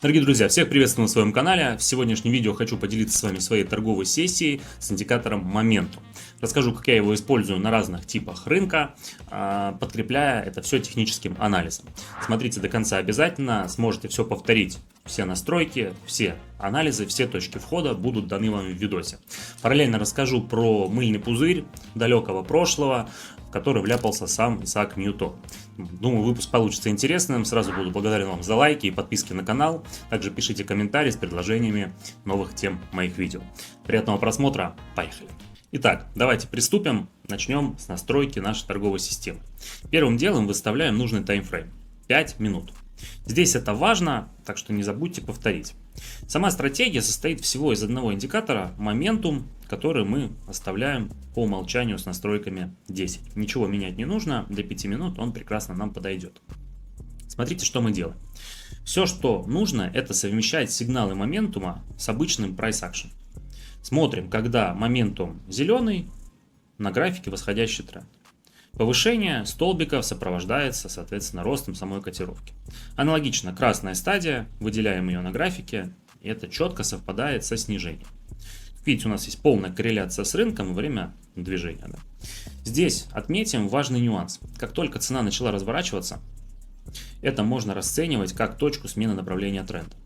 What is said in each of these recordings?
Дорогие друзья, всех приветствую на своем канале. В сегодняшнем видео хочу поделиться с вами своей торговой сессией с индикатором Momentum. Расскажу, как я его использую на разных типах рынка, подкрепляя это все техническим анализом. Смотрите до конца обязательно, сможете все повторить. Все настройки, все анализы, все точки входа будут даны вам в видосе. Параллельно расскажу про мыльный пузырь далекого прошлого, в который вляпался сам Исаак Ньютон. Думаю, выпуск получится интересным. Сразу буду благодарен вам за лайки и подписки на канал. Также пишите комментарии с предложениями новых тем моих видео. Приятного просмотра. Поехали. Итак, давайте приступим. Начнем с настройки нашей торговой системы. Первым делом выставляем нужный таймфрейм. 5 минут. Здесь это важно, так что не забудьте повторить. Сама стратегия состоит всего из одного индикатора Momentum, который мы оставляем по умолчанию с настройками 10. Ничего менять не нужно, для 5 минут он прекрасно нам подойдет. Смотрите, что мы делаем. Все, что нужно, это совмещать сигналы моментума с обычным price action. Смотрим, когда моментум зеленый, на графике восходящий тренд. Повышение столбиков сопровождается, соответственно, ростом самой котировки. Аналогично, красная стадия, выделяем ее на графике, и это четко совпадает со снижением. Видите, у нас есть полная корреляция с рынком во время движения. Да? Здесь отметим важный нюанс. Как только цена начала разворачиваться, это можно расценивать как точку смены направления тренда.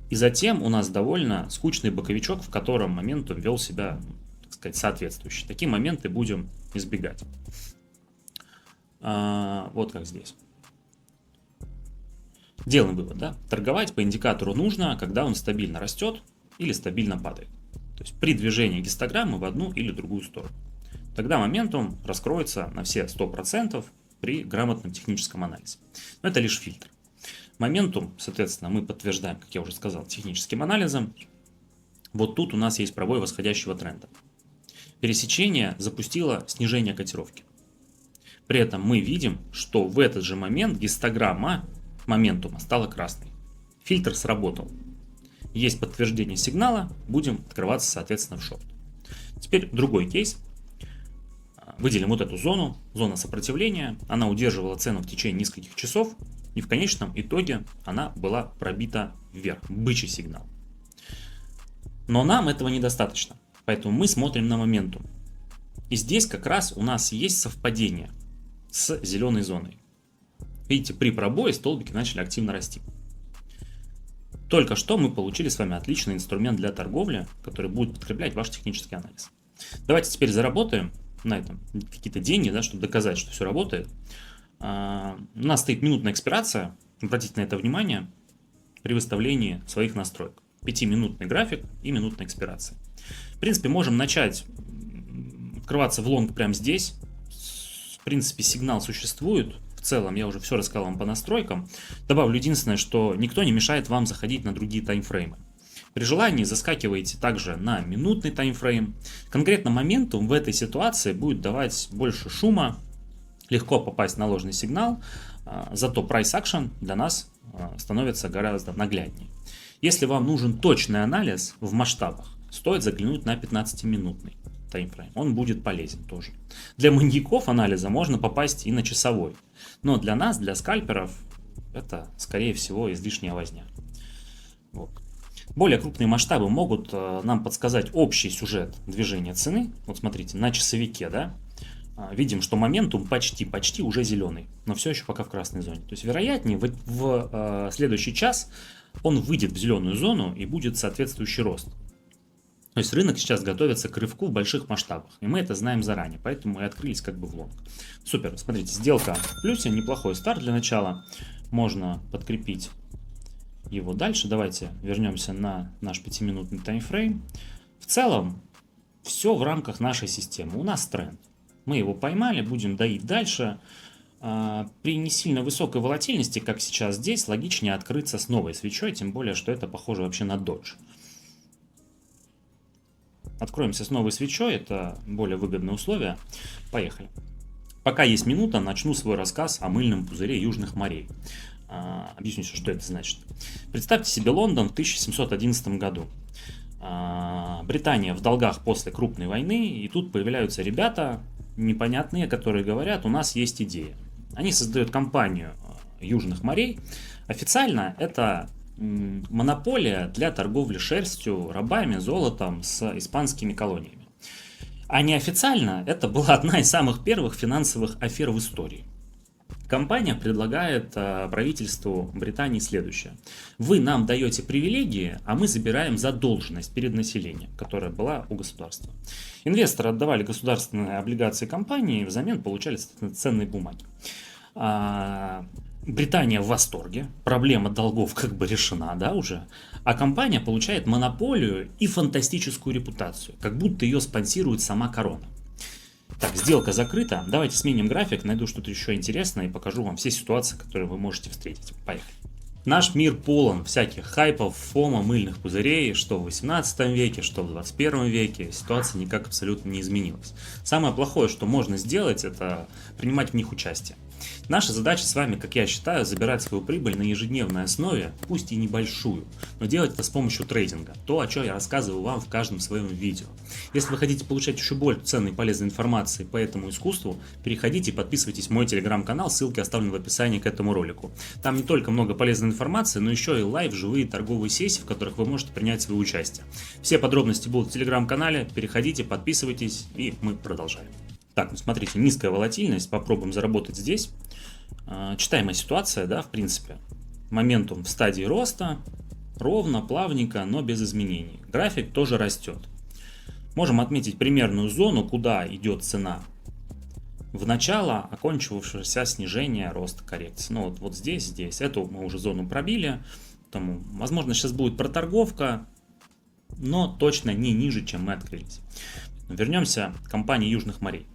И затем у нас довольно скучный боковичок, в котором моментум вел себя, так сказать, соответствующий. Такие моменты будем избегать. Вот как здесь. Делаем вывод, да? Торговать по индикатору нужно, когда он стабильно растет или стабильно падает. То есть при движении гистограммы в одну или другую сторону. Тогда моментум раскроется на все 100% при грамотном техническом анализе. Но это лишь фильтр. Моментум, соответственно, мы подтверждаем, как я уже сказал, техническим анализом. Вот тут у нас есть пробой восходящего тренда. Пересечение запустило снижение котировки. При этом мы видим, что в этот же момент гистограмма моментума стала красной. Фильтр сработал. Есть подтверждение сигнала, будем открываться, соответственно, в шорт. Теперь другой кейс. Выделим вот эту зону, зона сопротивления. Она удерживала цену в течение нескольких часов, и в конечном итоге она была пробита вверх, бычий сигнал. Но нам этого недостаточно, поэтому мы смотрим на моментум. И здесь как раз у нас есть совпадение с зеленой зоной. Видите, при пробое столбики начали активно расти. Только что мы получили с вами отличный инструмент для торговли, который будет подкреплять ваш технический анализ. Давайте теперь заработаем на этом какие-то деньги, да, чтобы доказать, что все работает. У нас стоит минутная экспирация, обратите на это внимание, при выставлении своих настроек. 5-минутный график и минутная экспирация. В принципе, можем начать открываться в лонг прямо здесь. В принципе, сигнал существует. В целом, я уже все рассказал вам по настройкам. Добавлю единственное, что никто не мешает вам заходить на другие таймфреймы. При желании заскакиваете также на минутный таймфрейм. Конкретно моментум в этой ситуации будет давать больше шума, легко попасть на ложный сигнал, зато price action для нас становится гораздо нагляднее. Если вам нужен точный анализ в масштабах, стоит заглянуть на 15-минутный таймфрейм. Он будет полезен тоже. Для маньяков анализа можно попасть и на часовой. Но для нас, для скальперов, это, скорее всего, излишняя возня. Вот. Более крупные масштабы могут нам подсказать общий сюжет движения цены. Вот смотрите, на часовике, да, видим, что моментум почти уже зеленый, но все еще пока в красной зоне. То есть, вероятнее, в следующий час он выйдет в зеленую зону и будет соответствующий рост. То есть рынок сейчас готовится к рывку в больших масштабах, и мы это знаем заранее, поэтому и открылись как бы в лонг. Супер, смотрите, сделка в плюсе, неплохой старт для начала, можно подкрепить его дальше. Давайте вернемся на наш 5-минутный таймфрейм. В целом, все в рамках нашей системы, у нас тренд. Мы его поймали, будем доить дальше. При не сильно высокой волатильности, как сейчас здесь, логичнее открыться с новой свечой, тем более, что это похоже вообще на додж. Откроемся с новой свечой, это более выгодные условия. Поехали. Пока есть минута, начну свой рассказ о мыльном пузыре Южных морей. Объясню, что это значит. Представьте себе Лондон в 1711 году. Британия в долгах после крупной войны, и тут появляются ребята непонятные, которые говорят, у нас есть идея. Они создают компанию Южных морей. Официально это монополия для торговли шерстью, рабами, золотом с испанскими колониями. А неофициально это была одна из самых первых финансовых афер в истории. Компания предлагает правительству Британии следующее. Вы нам даете привилегии, а мы забираем задолженность перед населением, которая была у государства. Инвесторы отдавали государственные облигации компании, взамен получали ценные бумаги. Британия в восторге, проблема долгов как бы решена, да, уже, а компания получает монополию и фантастическую репутацию, как будто ее спонсирует сама корона. Так, сделка закрыта. Давайте сменим график, найду что-то еще интересное и покажу вам все ситуации, которые вы можете встретить. Поехали. Наш мир полон всяких хайпов, фома, мыльных пузырей, что в 18 веке, что в 21 веке. Ситуация никак абсолютно не изменилась. Самое плохое, что можно сделать, это принимать в них участие. Наша задача с вами, как я считаю, забирать свою прибыль на ежедневной основе, пусть и небольшую, но делать это с помощью трейдинга. То, о чем я рассказываю вам в каждом своем видео. Если вы хотите получать еще больше ценной и полезной информации по этому искусству, переходите и подписывайтесь в мой телеграм-канал, ссылки оставлены в описании к этому ролику. Там не только много полезной информации, но еще и лайв, живые торговые сессии, в которых вы можете принять свое участие. Все подробности будут в телеграм-канале, переходите, подписывайтесь, и мы продолжаем. Так, ну смотрите, низкая волатильность, попробуем заработать здесь. Читаемая ситуация, да, в принципе. Моментум в стадии роста, ровно, плавненько, но без изменений. График тоже растет. Можем отметить примерную зону, куда идет цена в начало окончившегося снижения роста коррекции. Ну вот здесь, эту мы уже зону пробили. Поэтому, возможно, сейчас будет проторговка, но точно не ниже, чем мы открылись. Вернемся к компании Южных морей.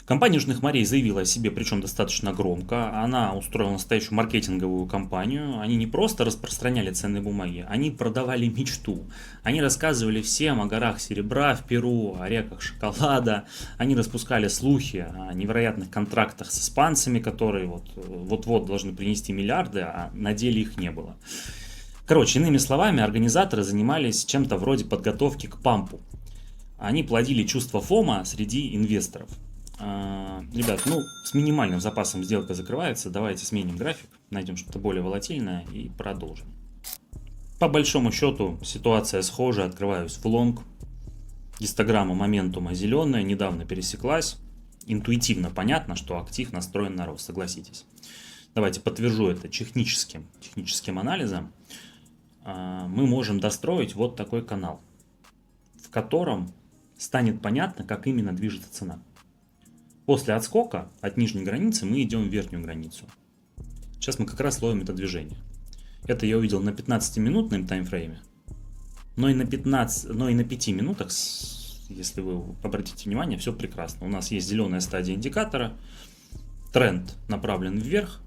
Компания Южных морей заявила о себе, причем достаточно громко. Она устроила настоящую маркетинговую кампанию. Они не просто распространяли ценные бумаги, они продавали мечту. Они рассказывали всем о горах серебра в Перу, о реках шоколада. Они распускали слухи о невероятных контрактах с испанцами, которые вот-вот должны принести миллиарды, а на деле их не было. Короче, иными словами, организаторы занимались чем-то вроде подготовки к пампу. Они плодили чувство фома среди инвесторов. Ребят, с минимальным запасом сделка закрывается. Давайте сменим график, найдем что-то более волатильное и продолжим. По большому счету ситуация схожа. Открываюсь в лонг. Гистограмма моментума зеленая, недавно пересеклась. Интуитивно понятно, что актив настроен на рост, согласитесь. Давайте подтвержу это техническим анализом. Мы можем достроить вот такой канал, в котором станет понятно, как именно движется цена. После отскока от нижней границы мы идем в верхнюю границу. Сейчас мы как раз ловим это движение. Это я увидел на 15-минутном таймфрейме, но и на 5 минутах, если вы обратите внимание, все прекрасно. У нас есть зеленая стадия индикатора, тренд направлен вверх,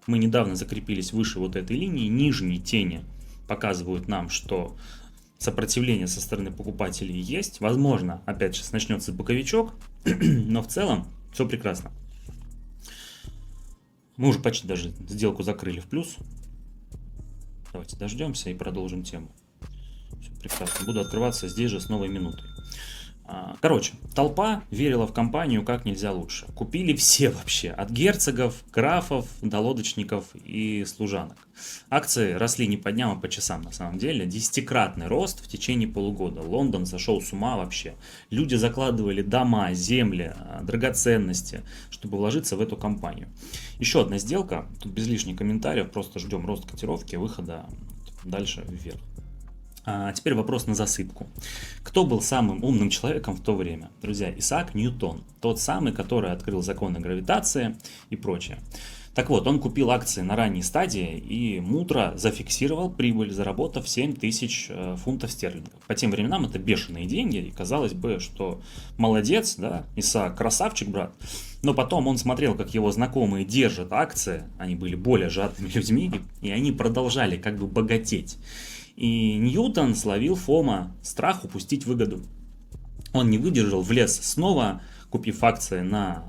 мы недавно закрепились выше вот этой линии, нижние тени показывают нам, что сопротивление со стороны покупателей есть. Возможно, опять сейчас начнется боковичок, но в целом все прекрасно. Мы уже почти даже сделку закрыли в плюс. Давайте дождемся и продолжим тему. Все прекрасно. Буду открываться здесь же с новой минутой. Короче, толпа верила в компанию как нельзя лучше. Купили все вообще, от герцогов, графов до лодочников и служанок. Акции росли не по дням, а по часам на самом деле. 10-кратный рост в течение полугода. Лондон сошел с ума вообще. Люди закладывали дома, земли, драгоценности, чтобы вложиться в эту компанию. Еще одна сделка, тут без лишних комментариев, просто ждем рост котировки, выхода дальше вверх. А теперь вопрос на засыпку. Кто был самым умным человеком в то время? Друзья, Исаак Ньютон. Тот самый, который открыл законы гравитации и прочее. Так вот, он купил акции на ранней стадии и мудро зафиксировал прибыль, заработав 7000 фунтов стерлингов. По тем временам это бешеные деньги, и казалось бы, что молодец, да, Исаак, красавчик, брат. Но потом он смотрел, как его знакомые держат акции, они были более жадными людьми, и они продолжали как бы богатеть. И Ньютон словил фома, страх упустить выгоду. Он не выдержал, влез снова, купив акции на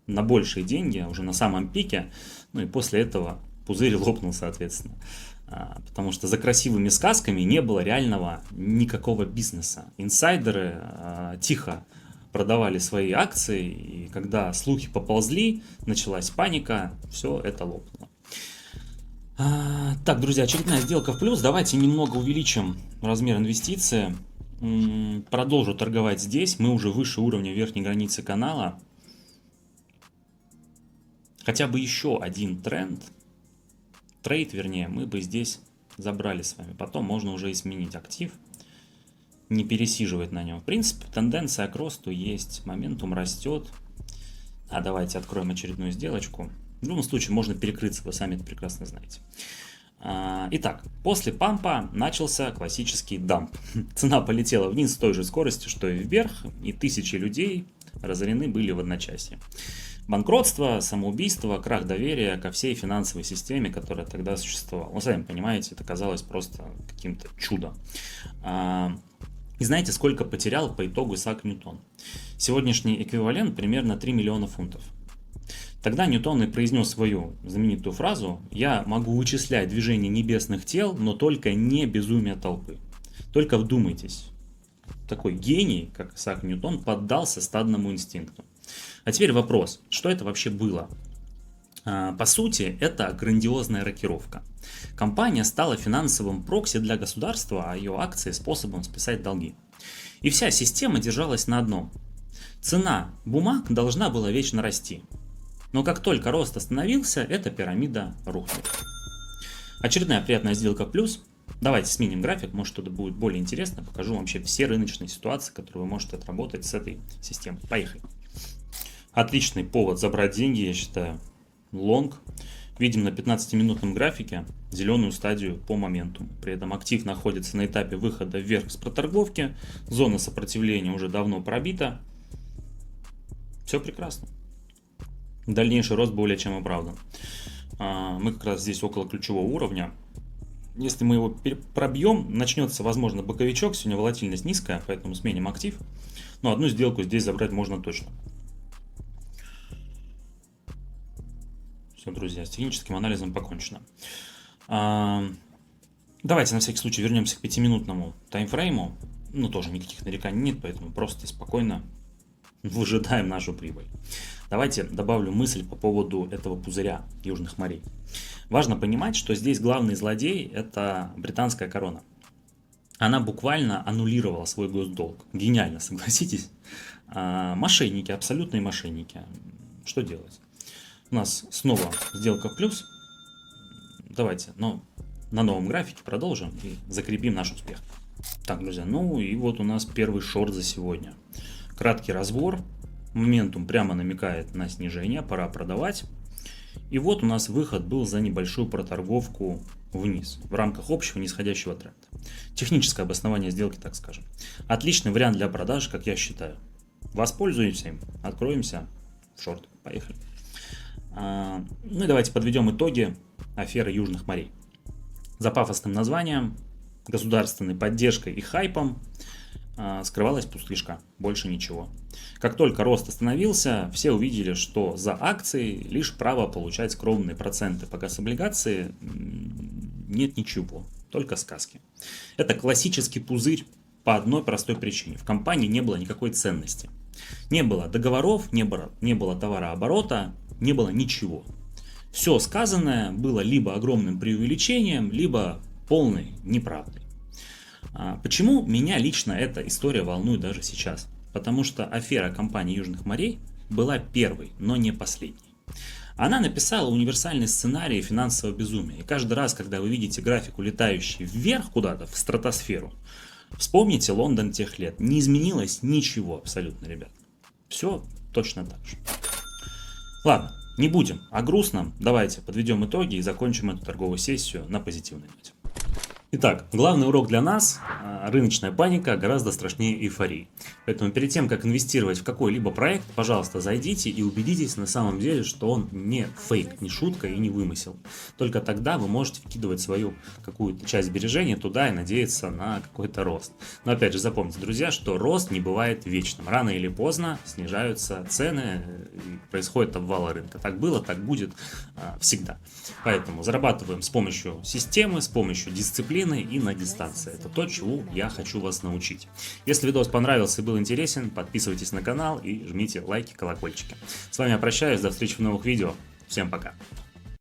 большие деньги, уже на самом пике. Ну и после этого пузырь лопнул, соответственно. Потому что за красивыми сказками не было реального никакого бизнеса. Инсайдеры тихо продавали свои акции, и когда слухи поползли, началась паника, все это лопнуло. Так, друзья, очередная сделка в плюс. Давайте немного увеличим размер инвестиции. Продолжу торговать здесь. Мы уже выше уровня верхней границы канала. Хотя бы еще один трейд, вернее, мы бы здесь забрали с вами. Потом можно уже и сменить актив. Не пересиживать на нем. В принципе, тенденция к росту есть. Моментум растет. Давайте откроем очередную сделочку. В любом случае, можно перекрыться, вы сами это прекрасно знаете. Итак, после пампа начался классический дамп. Цена полетела вниз с той же скоростью, что и вверх, и тысячи людей разорены были в одночасье. Банкротство, самоубийство, крах доверия ко всей финансовой системе, которая тогда существовала. Вы сами понимаете, это казалось просто каким-то чудом. И знаете, сколько потерял по итогу Исаак Ньютон? Сегодняшний эквивалент примерно 3 миллиона фунтов. Тогда Ньютон и произнес свою знаменитую фразу: «Я могу вычислять движение небесных тел, но только не безумие толпы». Только вдумайтесь, такой гений, как Исаак Ньютон, поддался стадному инстинкту. А теперь вопрос, что это вообще было? По сути, это грандиозная рокировка. Компания стала финансовым прокси для государства, а ее акции способом списать долги. И вся система держалась на одном. Цена бумаг должна была вечно расти. Но как только рост остановился, эта пирамида рухнет. Очередная приятная сделка в плюс. Давайте сменим график, может это будет более интересно. Покажу вам вообще все рыночные ситуации, которые вы можете отработать с этой системой. Поехали. Отличный повод забрать деньги, я считаю. Лонг. Видим на 15-минутном графике зеленую стадию по моменту. При этом актив находится на этапе выхода вверх с проторговки. Зона сопротивления уже давно пробита. Все прекрасно. Дальнейший рост более чем оправдан. Мы как раз здесь около ключевого уровня. Если мы его пробьем, начнется, возможно, боковичок. Сегодня волатильность низкая, поэтому сменим актив. Но одну сделку здесь забрать можно точно. Все, друзья, с техническим анализом покончено. Давайте на всякий случай вернемся к 5-минутному таймфрейму. Ну, тоже никаких нареканий нет, поэтому просто спокойно выжидаем нашу прибыль. Давайте добавлю мысль по поводу этого пузыря Южных морей. Важно понимать, что здесь главный злодей – это британская корона. Она буквально аннулировала свой госдолг. Гениально, согласитесь? Мошенники, абсолютные мошенники. Что делать? У нас снова сделка в плюс. Давайте, на новом графике продолжим и закрепим наш успех. Так, друзья, ну и вот у нас первый шорт за сегодня. Краткий разбор. Моментум прямо намекает на снижение, пора продавать. И вот у нас выход был за небольшую проторговку вниз в рамках общего нисходящего тренда. Техническое обоснование сделки, так скажем. Отличный вариант для продаж, как я считаю. Воспользуемся им, откроемся в шорт. Поехали. Ну и давайте подведем итоги аферы Южных морей. За пафосным названием, государственной поддержкой и хайпом скрывалась пустышка, больше ничего. Как только рост остановился, все увидели, что за акции лишь право получать скромные проценты по гособлигации нет ничего, только сказки. Это классический пузырь по одной простой причине. В компании не было никакой ценности. Не было договоров, не было товарооборота, не было ничего. Все сказанное было либо огромным преувеличением, либо полной неправдой. Почему меня лично эта история волнует даже сейчас? Потому что афера компании Южных морей была первой, но не последней. Она написала универсальный сценарий финансового безумия. И каждый раз, когда вы видите график, улетающий вверх куда-то, в стратосферу, вспомните Лондон тех лет. Не изменилось ничего абсолютно, ребят. Все точно так же. Ладно, не будем о грустном. Давайте подведем итоги и закончим эту торговую сессию на позитивной ноте. Итак, главный урок для нас – рыночная паника гораздо страшнее эйфории. Поэтому перед тем, как инвестировать в какой-либо проект, пожалуйста, зайдите и убедитесь на самом деле, что он не фейк, не шутка и не вымысел. Только тогда вы можете вкидывать свою какую-то часть сбережения туда и надеяться на какой-то рост. Но опять же, запомните, друзья, что рост не бывает вечным. Рано или поздно снижаются цены, и происходит обвал рынка. Так было, так будет всегда. Поэтому зарабатываем с помощью системы, с помощью дисциплины и на дистанции. Это то, чему я хочу вас научить. Если видос понравился и был интересен, подписывайтесь на канал и жмите лайки, колокольчики. С вами я прощаюсь, до встречи в новых видео. Всем пока.